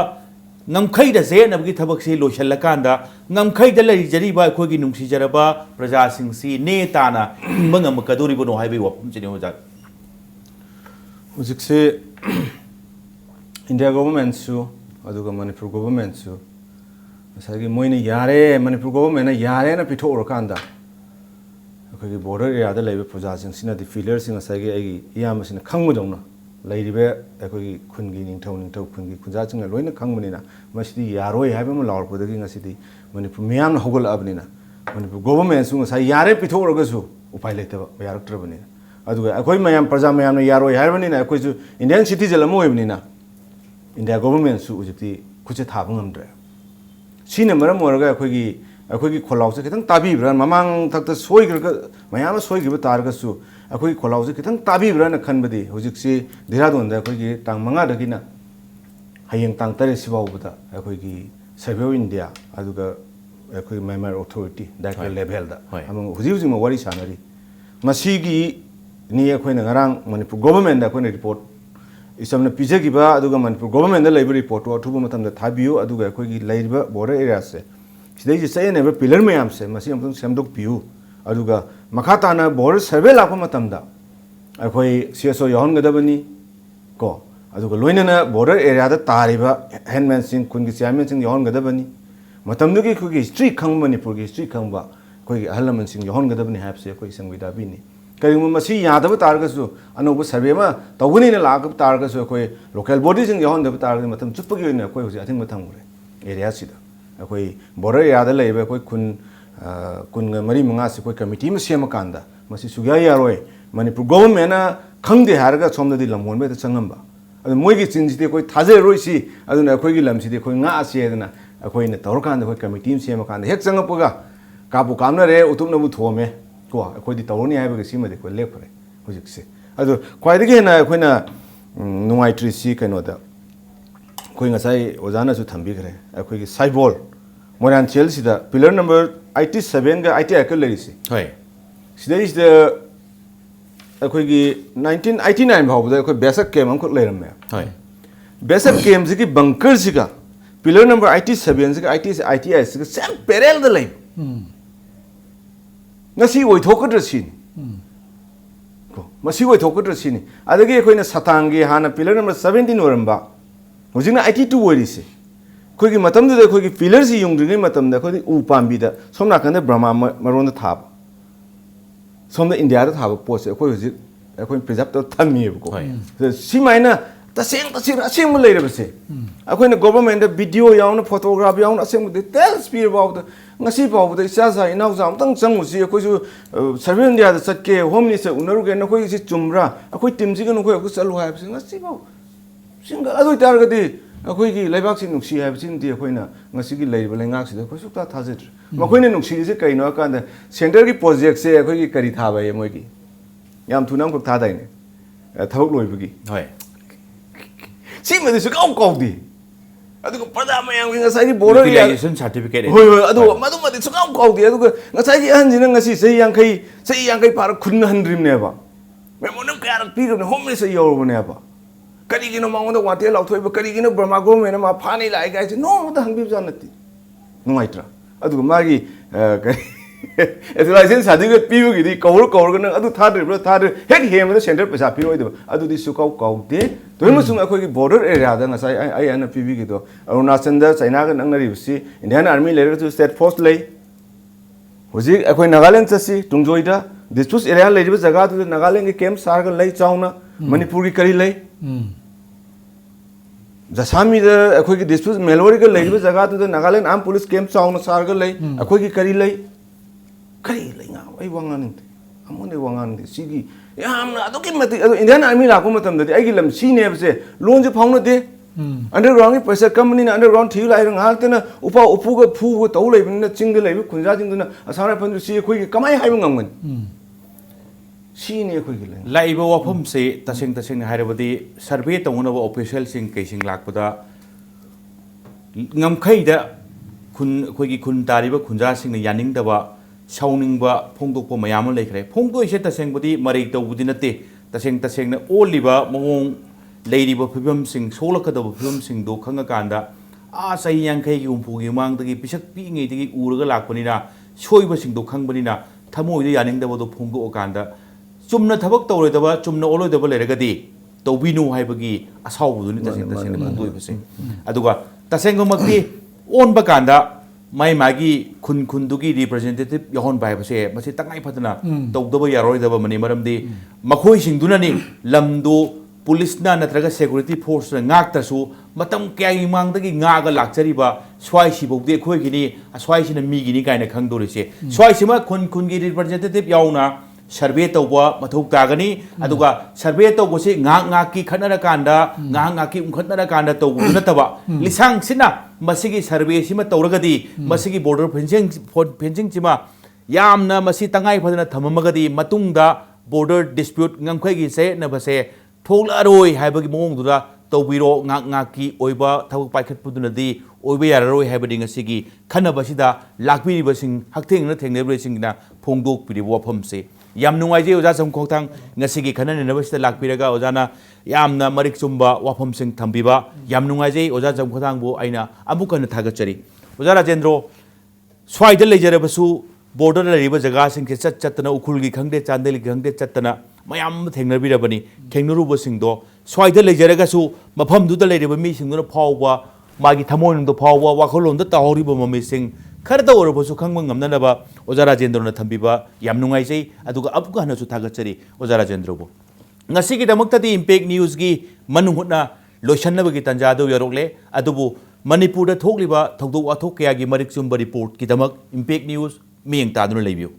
ngamkhai da je nabgi thabak si loshal la kanda ngamkhai da lai jari ba khoi gi nungsi jaraba praja sing si ne tana mangam kaduri bono haibi wafam chini ho jat hujik se india government su aduga manipur government su asagi moine yare manipur government na yare na pitho orkanda ꯑꯩꯈꯣꯏꯒꯤ ꯕꯣꯔꯗꯔ ꯑꯦꯔꯤꯌꯥꯗ ꯂꯩꯕ ꯄ꯭ꯔꯖꯥꯁꯤꯡꯁꯤꯅꯗꯤ ꯐꯤꯂꯔꯁꯤꯡ ꯉꯁꯥꯏꯒꯤ ꯑꯩꯒꯤ ꯏꯌꯥꯝꯕꯁꯤꯅ ꯈꯪꯕꯗꯧꯅ ꯂꯩꯔꯤꯕ ꯑꯩꯈꯣꯏꯒꯤ ꯈꯨꯟꯒꯤ ꯅꯤꯡꯊꯧ ꯈꯨꯟꯒꯤ ꯈꯨꯟꯖꯥꯁꯤꯡꯅ ꯂꯣꯏꯅ ꯈꯪꯕꯅꯤꯅ ꯃꯁꯤꯗꯤ ꯌꯥꯔꯣꯏ ꯍꯥꯏꯕ ꯑꯃ ꯂꯥꯎꯔꯛꯄꯗꯒꯤ ꯉꯁꯤꯗꯤ ꯃꯅꯤꯄꯨꯔ ꯃꯤꯌꯥꯝꯅ ꯍꯧꯒꯠꯂꯛꯑꯕꯅꯤꯅ ꯃꯅꯤꯄꯨꯔ ꯒꯣꯚꯔꯟꯃꯦꯟꯠꯁꯨ ꯉꯁꯥꯏ ꯌꯥꯔꯦ ꯄꯤꯊꯣꯛꯎꯔꯒꯁꯨ ꯎꯄꯥꯏ ꯂꯩꯇꯕ ꯌꯥꯔꯛꯇ꯭ꯔꯕꯅꯤꯅ ꯑꯗꯨꯒ ꯑꯩꯈꯣꯏ ꯃꯌꯥꯝ ꯄ꯭ꯔꯖꯥ ꯃꯌꯥꯝꯅ ꯌꯥꯔꯣꯏ ꯍꯥꯏꯔꯕꯅꯤꯅ ꯑꯩꯈꯣꯏꯁꯨ ꯏꯟꯗꯤꯌꯟ ꯁꯤꯇꯤꯖꯟ ꯑꯃ ꯑꯣꯏꯕꯅꯤꯅ ꯏꯟꯗꯤꯌꯥ ꯒꯣꯚꯔꯟꯃꯦꯟꯠꯁꯨ ꯍꯧꯖꯤꯛꯇꯤ ꯈꯨꯠꯁꯦ ꯊꯥꯕ ꯉꯝꯗ꯭ꯔꯦ ꯁꯤꯅ ꯃꯔꯝ ꯑꯣꯏꯔꯒ ꯑꯩꯈꯣꯏꯒꯤ ꯈꯣꯜꯂꯥꯎꯁꯦ ꯈꯤꯇꯪ ꯇꯥꯕꯤꯕ꯭ꯔꯥ ꯃꯃꯥꯡ ꯊꯛꯇ ꯁꯣꯏꯈ꯭ꯔꯒ ꯃꯌꯥꯝ ꯁꯣꯏꯈꯤꯕ ꯇꯥꯔꯒꯁꯨ ꯑꯩꯈꯣꯏꯒꯤ ꯈꯣꯜꯂꯥꯎꯁꯦ ꯈꯤꯇꯪ ꯇꯥꯕꯤꯕ꯭ꯔꯥꯅ ꯈꯟꯕꯗꯤ ꯍꯧꯖꯤꯛꯁꯤ ꯙꯤꯔꯥꯗꯣꯟꯗ ꯑꯩꯈꯣꯏꯒꯤ ꯇꯥꯡ 5ꯗꯒꯤꯅ ꯍꯌꯦꯡ ꯇꯥꯡ 7 ꯁꯤꯐꯥꯎꯕꯗ ꯑꯩꯈꯣꯏꯒꯤ ꯁꯔꯚꯦ ꯑꯣꯐ ꯏꯟꯗꯤꯌꯥ ꯑꯗꯨꯒ ꯑꯩꯈꯣꯏꯒꯤ ꯃꯦꯟꯃꯥꯔ ꯑꯣꯊꯣꯔꯤꯇꯤ ꯗꯥꯏꯔꯦꯛꯇꯔ ꯂꯦꯚꯦꯜꯗ ꯑꯃ ꯍꯧꯖꯤꯛꯃꯛ ꯋꯥꯔꯤ ꯁꯥꯟꯅꯔꯤ ꯃꯁꯤꯒꯤꯅꯤ ꯑꯩꯈꯣꯏꯅ ꯉꯔꯥꯡ ꯃꯅꯤꯄꯨꯔ ꯒꯣꯚꯔꯟꯃꯦꯟꯠꯗ ꯑꯩꯈꯣꯏꯅ ꯔꯤꯄꯣꯔꯠ ꯏꯁꯝꯅ ꯄꯤꯖꯈꯤꯕ ꯑꯗꯨꯒ ꯃꯅꯤꯄꯨꯔ ꯒꯣꯚꯔꯟꯃꯦꯟꯠꯗ ꯂꯩꯕ ꯔꯤꯄꯣꯔꯠꯇꯨ ꯑꯊꯨꯕ ꯃꯇꯝꯗ ꯊꯥꯕꯤꯌꯨ ꯑꯗꯨꯒ ꯑꯩꯈꯣꯏꯒꯤ ꯂꯩꯔꯤꯕ ꯕꯣꯔꯗꯔ ꯑꯦꯔꯤꯌꯥꯁꯦ ꯁꯤꯗꯩꯁꯤ ꯆꯌꯦꯠꯅꯕ ꯄꯤꯂꯔ ꯃꯌꯥꯝꯁꯦ ꯃꯁꯤ ꯑꯃꯨꯛꯇꯪ ꯁꯦꯝꯗꯣꯛꯄꯤꯌꯨ ꯑꯗꯨꯒ ꯃꯈꯥ ꯇꯥꯅ ꯕꯣꯔꯗꯔ ꯁꯔꯚꯦ ꯂꯥꯛꯄ ꯃꯇꯝꯗ ꯑꯩꯈꯣꯏ CSO ꯌꯥꯎꯍꯟꯒꯗꯕꯅꯤ ꯀꯣ ꯑꯗꯨꯒ ꯂꯣꯏꯅꯅ ꯕꯣꯔꯗꯔ ꯑꯦꯔꯤꯌꯥꯗ ꯇꯥꯔꯤꯕ ꯍꯦꯟꯃꯦꯟꯁꯤꯡ ꯈꯨꯟꯒꯤ ꯆꯤꯌꯔꯃꯦꯟꯁꯤꯡ ꯌꯥꯎꯍꯟꯒꯗꯕꯅꯤ ꯃꯇꯝꯗꯨꯒꯤ ꯑꯩꯈꯣꯏꯒꯤ ꯍꯤꯁꯇ꯭ꯔꯤ ꯈꯪꯕ ꯃꯅꯤꯄꯨꯔꯒꯤ ꯍꯤꯁꯇ꯭ꯔꯤ ꯈꯪꯕ ꯑꯩꯈꯣꯏꯒꯤ ꯑꯍꯜ ꯂꯃꯟꯁꯤꯡ ꯌꯥꯎꯍꯟꯒꯗꯕꯅꯤ ꯍꯥꯏꯕꯁꯤ ꯑꯩꯈꯣꯏ ꯁꯪꯕꯤꯗꯥꯕꯤꯅꯤ ꯀꯔꯤꯒꯨꯝꯕ ꯃꯁꯤ ꯌꯥꯗꯕ ꯇꯥꯔꯒꯁꯨ ꯑꯅꯧꯕ ꯁꯔꯚꯦ ꯑꯃ ꯇꯧꯒꯅꯤꯅ ꯂꯥꯛꯄ ꯇꯥꯔꯒꯁꯨ ꯑꯩꯈꯣꯏ ꯂꯣꯀꯦꯜ ꯕꯣꯗꯤꯁꯤꯡ ꯌꯥꯎꯍꯟꯗꯕ ꯇꯥꯔꯒꯗꯤ ꯃꯇꯝ ꯆꯨꯞꯄꯒꯤ ꯑꯣꯏꯅ ꯑꯩꯈꯣꯏ ꯍꯧꯖꯤꯛ ꯑꯊꯤꯡꯕ ꯊꯝꯈ꯭ꯔꯦ ꯑꯦꯔꯤꯌꯥꯁꯤꯗ ꯑꯩꯈꯣꯏ ꯕꯣꯔꯗꯔ ꯑꯦꯔꯤꯌꯥꯗ ꯂꯩꯕ ꯑꯩꯈꯣꯏ ꯀꯨꯟꯒ 3-5ꯁꯤ ꯑꯩꯈꯣꯏ ꯀꯃꯤꯇꯤ ꯑꯃ ꯁꯦꯝꯃꯀꯥꯟꯗ ꯃꯁꯤ ꯁꯨꯛꯌꯥ ꯌꯥꯔꯣꯏ ꯃꯅꯤꯄꯨꯔ ꯒꯣꯚꯔꯟꯃꯦꯟꯠꯅ ꯈꯪꯗꯦ ꯍꯥꯏꯔꯒ ꯁꯣꯝꯗꯗꯤ ꯂꯝꯍꯣꯟꯕ ꯍꯦꯛꯇ ꯆꯪꯉꯝꯕ ꯑꯗꯨ ꯃꯣꯏꯒꯤ ꯆꯤꯟꯁꯤꯗꯤ ꯑꯩꯈꯣꯏ ꯊꯥꯖꯔꯔꯣꯏꯁꯤ ꯑꯗꯨꯅ ꯑꯩꯈꯣꯏꯒꯤ ꯂꯝꯁꯤꯗꯤ ꯑꯩꯈꯣꯏ ꯉꯥꯛꯑꯁꯤ ꯍꯥꯏꯗꯅ ꯑꯩꯈꯣꯏꯅ ꯇꯧꯔꯀꯥꯟꯗ ꯑꯩꯈꯣꯏ ꯀꯃꯤꯇꯤ ꯑꯃ ꯁꯦꯝꯃꯀꯥꯟꯗ ꯍꯦꯛ ꯆꯪꯉꯛꯄꯒ ꯀꯥꯞꯄꯨ ꯀꯥꯞꯅꯔꯦ ꯎꯇꯨꯞꯅꯕꯨ ꯊꯣꯝꯃꯦ ꯀꯣ ꯑꯩꯈꯣꯏꯗꯤ ꯇꯧꯔꯅꯤ ꯍꯥꯏꯕꯒꯤ ꯁꯤꯃꯗꯤ ꯑꯩꯈꯣꯏ ꯂꯦꯞꯈ꯭ꯔꯦ ꯍꯧꯖꯤꯛꯁꯦ ꯑꯗꯨ ꯈ꯭ꯋꯥꯏꯗꯒꯤ ꯍꯦꯟꯅ ꯑꯩꯈꯣꯏꯅ ꯅꯨꯡꯉꯥꯏꯇ꯭ꯔꯤꯁꯤ ꯀꯩꯅꯣꯗ ꯑꯩꯈꯣꯏ ꯉꯁꯥꯏ ꯑꯣꯖꯥꯅꯁꯨ ꯊꯝꯕꯤꯈ꯭ꯔꯦ ꯑꯩꯈꯣꯏꯒꯤ ꯁꯥꯏꯕꯣꯜ ꯃꯣꯏꯔꯥꯡꯊꯦꯜꯁꯤꯗ ꯄꯤꯂꯔ ꯅꯝꯕꯔ 87ꯒ 88ꯒ ꯂꯩꯔꯤꯁꯤ ꯍꯣꯏ ꯁꯤꯗꯩꯁꯤꯗ ꯑꯩꯈꯣꯏꯒꯤ 1989 ꯐꯥꯎꯕꯗ ꯑꯩꯈꯣꯏ ꯕꯦꯁꯑꯞ ꯀꯦꯝꯞ ꯑꯃꯈꯛ ꯂꯩꯔꯝꯃꯦ ꯍꯣꯏ ꯕꯦꯁꯑꯞ ꯀꯦꯝꯞꯁꯤꯒꯤ ꯕꯪꯀꯔꯁꯤꯒ ꯄꯤꯂꯔ ꯅꯝꯕꯔ 87ꯁꯤꯒ 88ꯁꯤꯒ ꯁꯦꯝ ꯄꯦꯔꯦꯜꯗ ꯂꯩꯕ ngasi oithokadra sini ko masi oithokadra sini adagi akoina satangi hana pillar number 17 oramba hojina 82 oirisi koigi matamda da koigi pillar si yungdri matamda koi u pambi da somna kanda brahma maron da thab somna india da thab pose koi hoji koi preserve to thammi ko si maina taseng aseng mu leira base akoina government da video yauna photograph yauna aseng details pi about ngasi pawda isa inau jam tang changusi akoisu survey india da chatke home minister unaruge na koi si chumra akoi team ji ganu koi chalu hai bse ngasi paw singa adu targadi akoi gi laibak si nuksi hai bsin di akoina ngasi gi leiba lengak si koi sukta thajit makoina nuksi ji kaino akanda center gi project se akoi gi kari tha bai moi gi yam thunam ko tha dai ne thawuk loibagi hoi si me su kau kau di aduga pada mayam gi ngasai gi border utilization certificate hoi hoi adu madu madi su kau kau di aduga ngasai gi han jina ngasi sei yang kai par khun handrim ne ba memorandum kaya piro ne home minister yoro ne ba kari gino mangonda wate lauthoi ba kari gino Burma government ma phani lai ga no da hangbi janati nuaitra adu magi license certificate piu gi di kaur kan adu thadri thadri hek hem da center pesa piu oi adu di sukau kau de toima sung akhoi gi border area da ngasai ai ana piu gi do Arunachal da China ga nang nari si Indian army later to state force lei hoji akhoi Nagaland chasi tungjoi da dispute area lei ba jaga tu Nagaland gi camp sar ga lei chauna Manipur gi kari lei Jasami da akhoi gi dispute Melori ga lei ba jaga tu Nagaland armed police camp chauna sar ga lei akhoi gi kari lei kari lei nga ai wangan amone wangan sigi yamna adoki mati Indian army la ko matam da ai gi lam si ne bse loan je phawna de underground gi paisa company na underground thiu lai rang hal tena upu ga phu ga tau lai bin na ching de lai khunja jing na asara pan si khoi gi kamai hai ngam ngan si ne khoi gi lai ba wafam se taseng hairabadi survey tawna ba official sing kaising lakpada ngamkhai da khoi gi khun tari ba khunja sing na yaning da ba sauning ba phongdok pa mayam lekhre phongdoi se taseng budi marai tawbudi nate taseng na oliba mongong leiriba phibam sing solakadaba phibam sing do khanga kanda a sai yankai gi umpu gi mang dagi pisak pi ngei dagi uraga lakpanina soiba sing do khangbani thamoi da yaning da do phongdo kanda chumna thabak tawre daba chumna oloi daba leragadi tawbinu haibagi asawbu ni taseng phongdoi base aduga taseng makti on ba kanda mai magi khun dugi representative yahon bai base mase tangai phatana tawdaba yaroi daba mani maramdi makhoi sing dunani lamdo police na natraga security force na ngak tasu matam kya mang dagi ngaga lakchari ba swai si bogde khoi gini swai si na mi gini kaina khangdori se swai si ma khun gi representative yauna survey tawba mathok tagani aduga survey tawbo se ngak ki khanara kanda ngak ki umkhatara kanda tawbu nataba lisang sina masigi survey sima tawragadi masigi border fencing chima yamna masi tangai phadana thamamagadi matungda border dispute ngamkhai gi se na base thoklaroi haibagi mong duda tawbiro ngak ki oiba thawuk paikhat pudunadi oiba yararoi haibadi ngasigi khanaba sida lakbiri basing haktheng na thengnebri singna phongdok piri wafam se yam nungai je oja sam khoktang ngasigi khanane na basida lakbiraga ojana yamna marik chumba wafam sing thambiba yam nungai je oja sam khoktang bo aina amukana thagachari oja Rajendro swaida lejarabasu border lariba jaga sing ke chatna ukhulgi khangde chandeli khangde chatna mayam thengnabirabani thengnaruba singdo swaida lejaraga su mafam du da leriba mi singduna phawba magi thamon do phawba wakholon da tawriba mami sing kharda orabasu khangma ngamna ba oja Rajendro na thambiba yam nungai sei aduga apga hana su thagachari oja Rajendro bo ngasi gi damakta di impact news gi manungutna loishanna bagi tanja do yarokle adubu Manipur da thokliba thokdok athok kaya gi marik chumba report ki damak impact news miyeng taduna leibiu